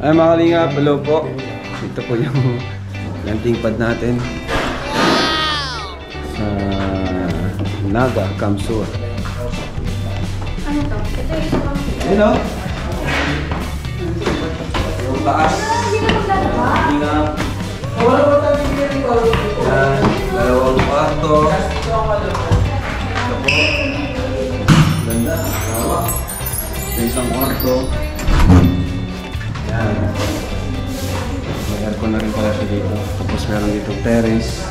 Ay mga kalingap, hello po. Ito po yung landing pad natin sa Naga, Kamsur. Ano to? Ito yung Hello? Yung taas. hindi na maglalaba. Kalingap. Yan, dalawang kwarto. Ito po. Ganda. Ito isang kwarto. Yan. May aircon na rin pala siya dito. Tapos meron dito terrace.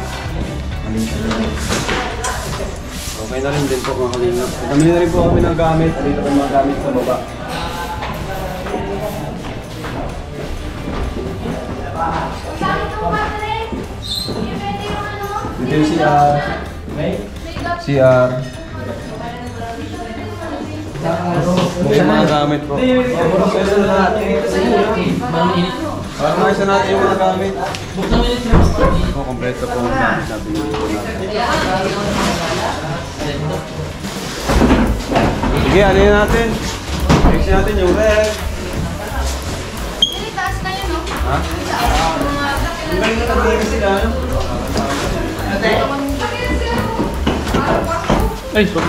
Okay na rin din po mga kalingap. Dami na rin po kami ng gamit. Dito kami mga gamit sa baba. Dito yung CR. CR. Ito yung mga gamit po. Para maisa natin yung mga gamit. Kompleto po ang sabi ko natin. Sige, alin natin. Fix natin yung ref. Hindi, taas na yun, no? Ha? Ang galing na tabi sila, no? Ay, sorry.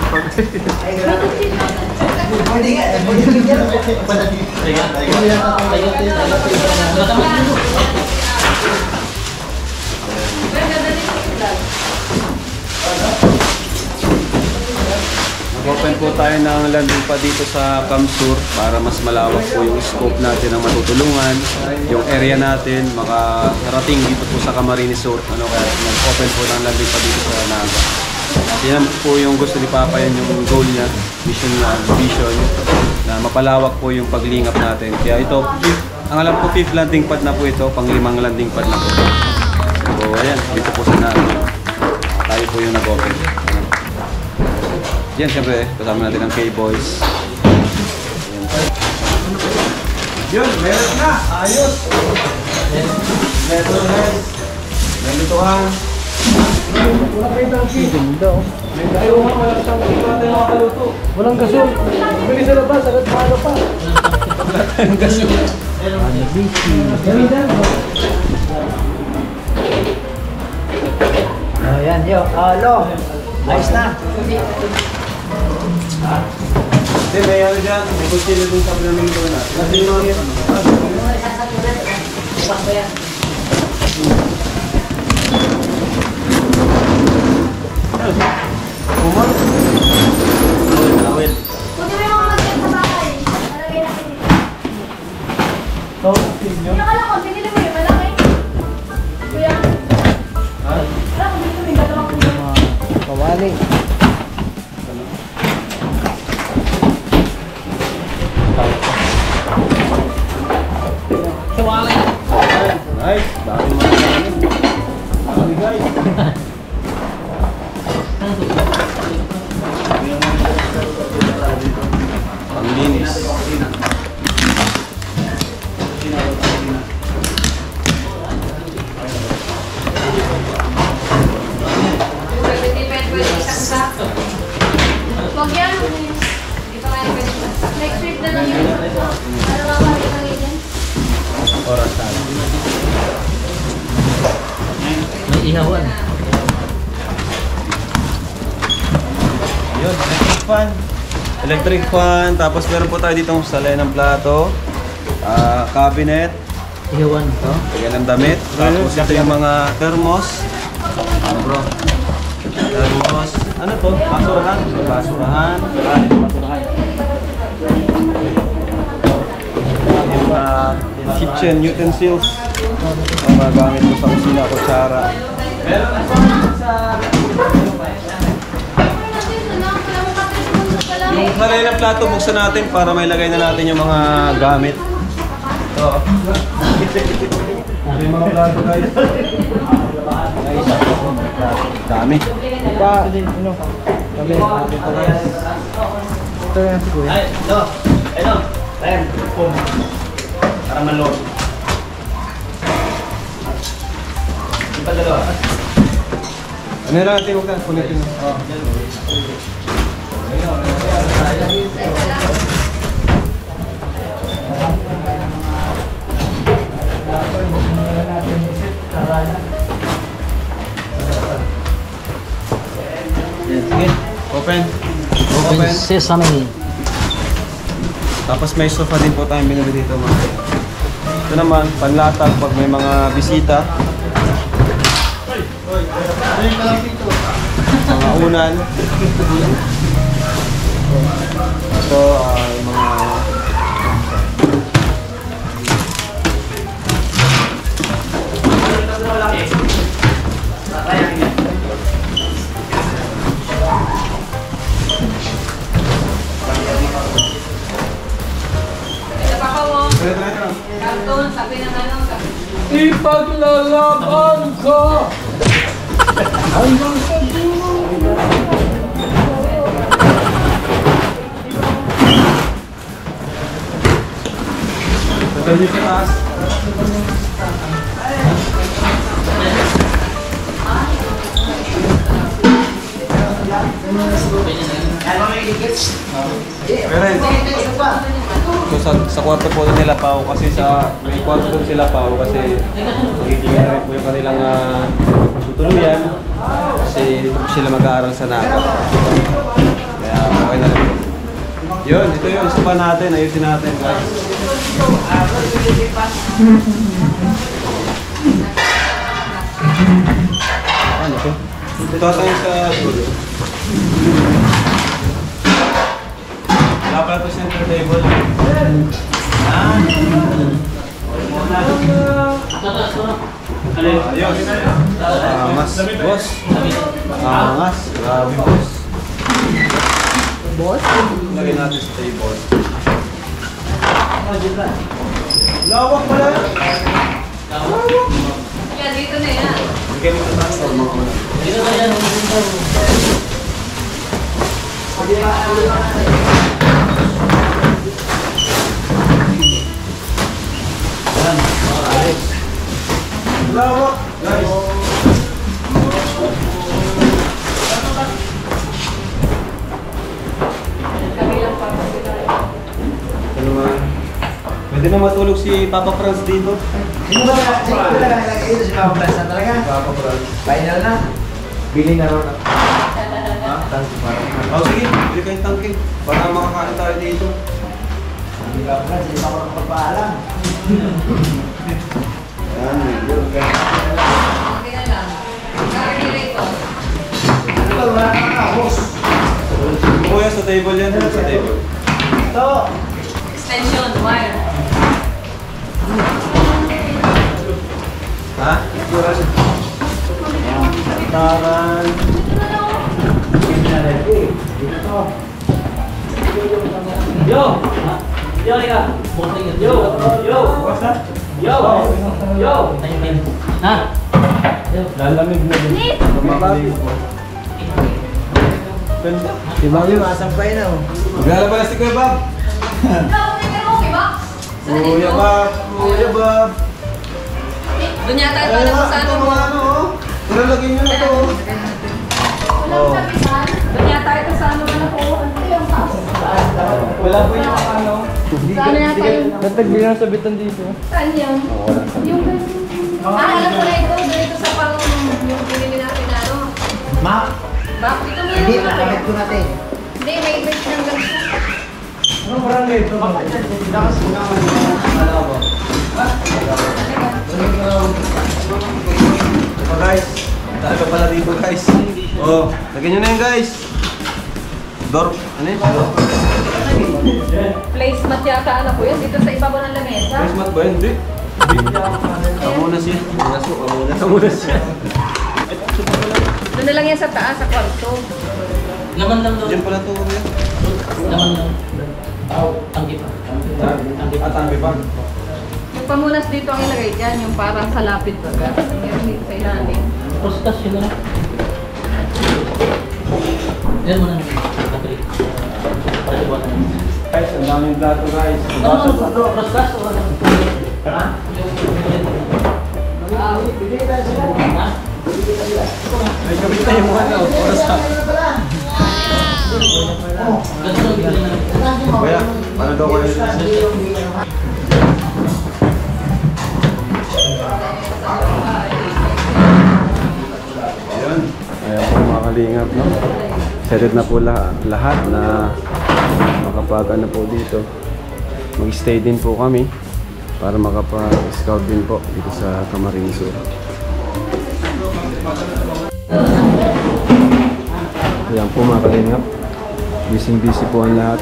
Nag-open po tayo ng landing pa dito sa Kamsur para mas malawak po yung scope natin ng matutulungan, yung area natin, makarating dito po sa Camarines Sur. Ano kaya nag-open po ng landing pa dito sa Naga. Yan po yung gusto ni Papa, yan yung goal niya, vision na mapalawak po yung paglingap natin. Kaya ito, ang alam ko 5th landing pad na po ito, pang 5th landing pad na po. So ayan, dito po sa Naga. Tayo po yung nag-open. Yan, siyempre, kasama natin ang K-Boys. Yun, meron na! Ayos! Meron guys! Nandito ka! Wala kayo tangki. Ganda, oh. Ayaw nga, wala siyang ito natin makaluto. Walang gasol. Bili sa labas, agad paano pa. Wala tayong gasol. Ano, busy. Ganda. Oh, yan, yo. Alo. Ayos na. Hindi, may ano dyan. May kutsilyo dun sa pinamingin ko na. Kasi yung mga yan. Kumar? Awil. Buti may mga mag-get sa bahay. Nalagay natin dito. So, sinyo. Yung alam ko, binili mo yung malaki. Kuya. Ha? Alam ko, binili mo yung dalawang kuya. Kawali. Kawali. Nice. Dami mga gamit. Dami guys. Panglinis. Huwag yan. Dito kayo pwede. Next week na lang yun. Ano ba ba ito ngayon? Oras tayo. May ihawan. Yun, electric fan. Electric fan. Tapos meron po tayo ditong salay ng plato. Cabinet. Ihawan. Ito, lagyan ng damit. Tapos ito yung mga thermos. Ano bro? Thermos. Ano to? Basurahan. Basurahan. Yung kitchen utensils. Ang mga gamit mo sa kusina, kutsara. Meron na sa... Yung salay ng plato, buksan natin para may lagay na natin yung mga gamit. Ito. May mga plato guys. Dami. Pa, ano? Kami. Ito yan si Kuya. Ay, ito. Ito. Ayan. Para malog. Yung padalawa. Ano na natin? Huwag na. Kulitin mo. Sige, open. Open sesame. Tapos may sofa din po tayong binili dito mga. Ito naman, panlatag pag may mga bisita. Mga unan. Ito ay mga Cartoon, sabi ng ano, sabi. Ipaglalaban ko hanggang sa dulo. tagal dito taas. Meron. So sa kwarto po nila Pao kasi may kwarto po sila Pao kasi magiging na rin po yung kanilang tutuluyan kasi sila mag-aaral sa Naga. Kaya okay na rin. Yun, ito yung sofa natin. Ayusin natin guys. Ano to? Ito tayo sa dulo. Wala pala ito center table. Ayos. Angas, boss. Angas. Grabe, boss. Boss? Lagyan natin sa table. Lawak pala. Lawak. Yan, dito na yan. Bigyan mo sa taas mga kamala. Dito na yan. Lawak. Guys. Pwede na matulog si Papa Franz dito. Sino ba nalagay dito si Papa Franz na talaga? Papa Franz. Final na. Bili na ron. Oh, sige. Bili kayong tangke. Para makakain tayo dito. Si Papa Franz, hindi pa ako nakapagpaalam. Yan. Yun. Okay na lang. Carbonator. Ano ba, wala kang ahos. Kuya, sa table yan. Sa table. Ito. Extension, wire. Ha? Taran. Dito. Yo! Yo, ika! Yo! Yo! Yo! Yo! Ha? Lalamig na din. Si Bobby, masampay na oh. Maglalaba na si Kuya Bob. Okay ba? Kuya Bob. Kuya Bob. Doon yata ito alam mo sa ano mo. Pero lagyan nyo na ito. Oh. Doon yata ito sa ano na po. Wala po yung ano. Saan yata yun? Natagbi na sa bitan dito. Saan yun? Yung alam ko na ito. Dito sa pang yung pinili natin na ano. Ma, Bakit ito mo hindi yung na kamit ko natin. Hindi, may image ng ganito. Ano parang ito? Lakas na So guys, tayo pala dito guys. Oh, lagyan nyo na yun guys. Door, ano yun? Placemat yata ano po yun. Dito sa ibabaw ng lamesa. Christmas ba yun? Hindi. Kamuna siya. Kamuna siya. Doon na lang yan sa taas, sa kwarto. Laman lang daw. Diyan pala ito. Laman lang. Tanggi pa. Tanggi pa. Yung pamunas dito ang ilagay dyan, yung parang sa lapid baga. Meron dito sa ilalim. Prostas yun na. Yan mo na naman. Kapalik. Paliwan na. Guys, ang daming plato guys. Prostas o ano? Ha? Bibili tayo sila. Ha? May kabit na yung ano. Oras na. Ganito lang bigyan namin. Kuya, paano daw kayo? Ayan po mga kalingap, no? Excited na po lahat na makapag ano po dito. Mag-stay din po kami para makapag-scout din po dito sa Camarines Sur. Ayan po mga kalingap. Busy po ang lahat.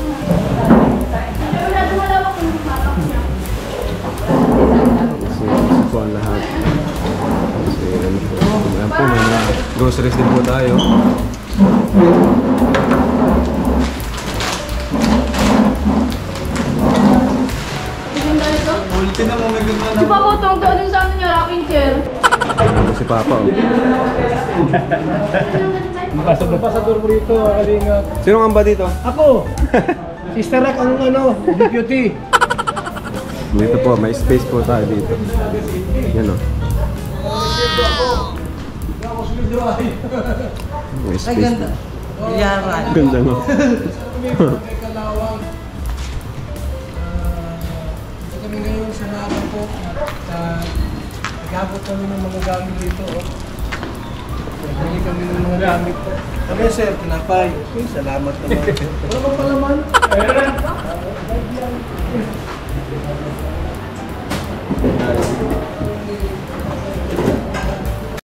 Busy po ang lahat. Kasi ayan po, may mga groceries din po tayo. Si Papa tungkol doon sa ano niya, rocking chair. Ito si Papa, oh. Pasador mo rito, kalingap. Sino ang ba dito? Ako! Sister Rack ang deputy. Dito po, may space po tayo dito. Yan, oh. May space. Ay, ganda. Yaran. Ganda, no? Kami ngayon sa Nara po. Nag-abot kami ng mga gamit dito. Nagbili kami ng mga gamit po. Kami sir, pinapay. Salamat naman. Wala ba palaman?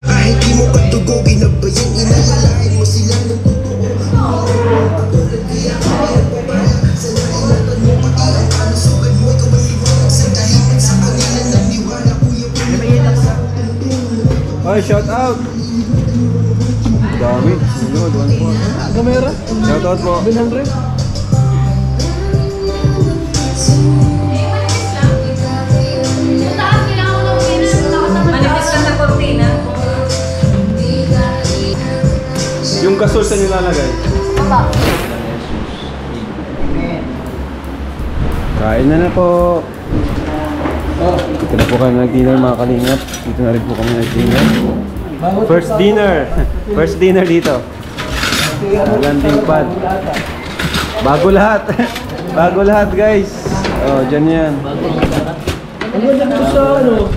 Kahit di mo pagtugo, ginabayan, inalalain mo sila ng totoo. Kaya kaya pabala, sanainatan mo pati ang kalusugan mo. Ikaw ang liwanag sa tahimik sa kanila ng liwana. Kuya po Ay, shout out! Dami. Sunod, 1 Gamera? Shout out po. 100? Manifest ka sa cortina. Yung gasol sa nilalagay. Papa. Kain na po. Dito na po kami nag-dinner mga kalingap. Dito na rin po kami nag-dinner. First dinner. First dinner dito. Landing pad. Bago lahat. Bago lahat guys. Oh, dyan yan. Ang ganda ko sa ano?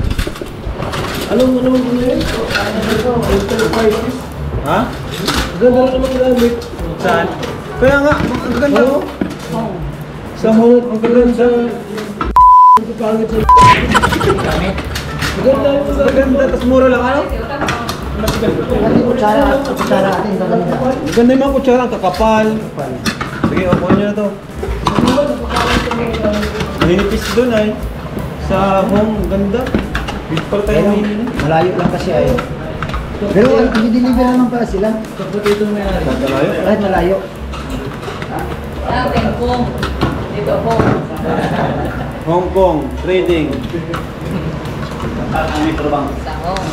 Alam mo naman kung yun? Ha? Ang ganda na naman gamit. Saan? Kaya nga, ang ganda mo. Sa hong, ang ganda sa... Ang pangit sa... Ang ganda mo sa... Ang ganda, tapos mura lang ano? Kutsara atin. Ang ganda yung mga kutsara, ang kakapal. Sige, opo nyo na to. Maninipis doon ay. Sa home, ang ganda. Dito pala tayo mahinin. Malayo lang kasi ay. Pero i-deliver naman pala sila. Malayo. Kahit malayo. Ating kong. Dito po. Hong Kong, trading. Sa hong.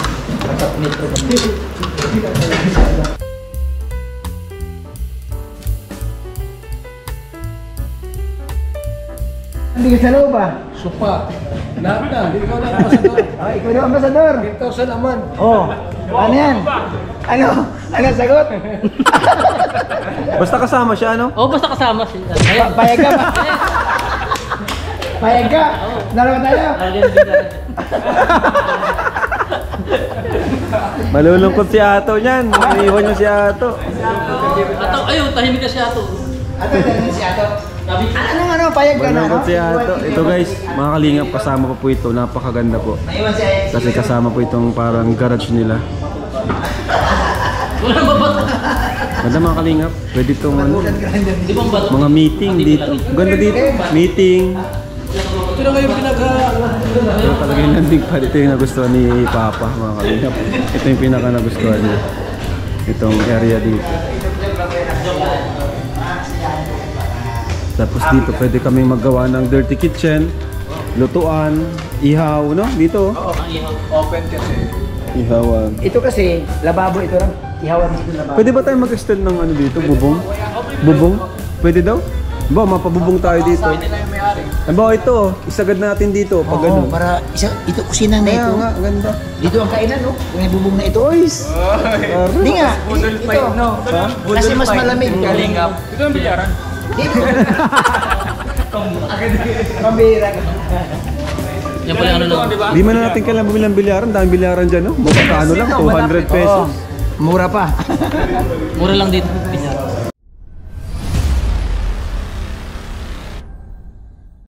Hindi ka sa loob ah. Supa. Lahat na. Hindi ko na ambasador. Ah, ikaw yung ambasador. 10,000 aman. Oh. Ano yan? Ano? Ano sagot? Basta kasama siya, ano? Oo, basta kasama sila. Payag ka ba? Payag ka? Dalawa tayo? Malulungkot si Ato niyan. Iiwan niyo si Ato. Ato, ayun, tahimik ka siya Ato. Ato, dalawa si Ato. Sabi, Ano? Payag ka na? Malulungkot si Ato. Ito guys, mga kalingap, kasama ko po ito. Napakaganda po. Kasi kasama po itong parang garage nila. walang babato. Ganda mga kalingap. Pwede itong ano, Di bang bato? mga meeting dito. Ganda dito. Meeting. Ito na ngayon pinaka... Ito talaga yung landing pad. Ito yung nagustuhan ni Papa, mga kalingap. Ito yung pinaka nagustuhan niya. Itong area dito. Tapos dito pwede kaming maggawa ng dirty kitchen, lutuan, ihaw, no? Dito. Open kasi. Ihawan. Ito kasi, lababo ito lang. Ihawan dito lababo. Pwede ba tayo mag-extend ng ano dito? Bubong? Bubong? Pwede daw? Ba, mapabubong tayo dito. Ba, ito, isagad natin dito pag Oo, ano. para ito kusina na Kaya ito. nga, ganda. Dito ang kainan, no? Kung may bubong na ito. Toys! Hindi nga, ito. Kasi mas malamig. Kalingap. Ito ang bilyaran. Dito. Pambira ka. Yan pala yung ano lang. Di man natin kailangan bumili ng bilyaran. Daming bilyaran dyan, no? Magkakaano lang, 200 pesos. Mura pa. Mura lang dito.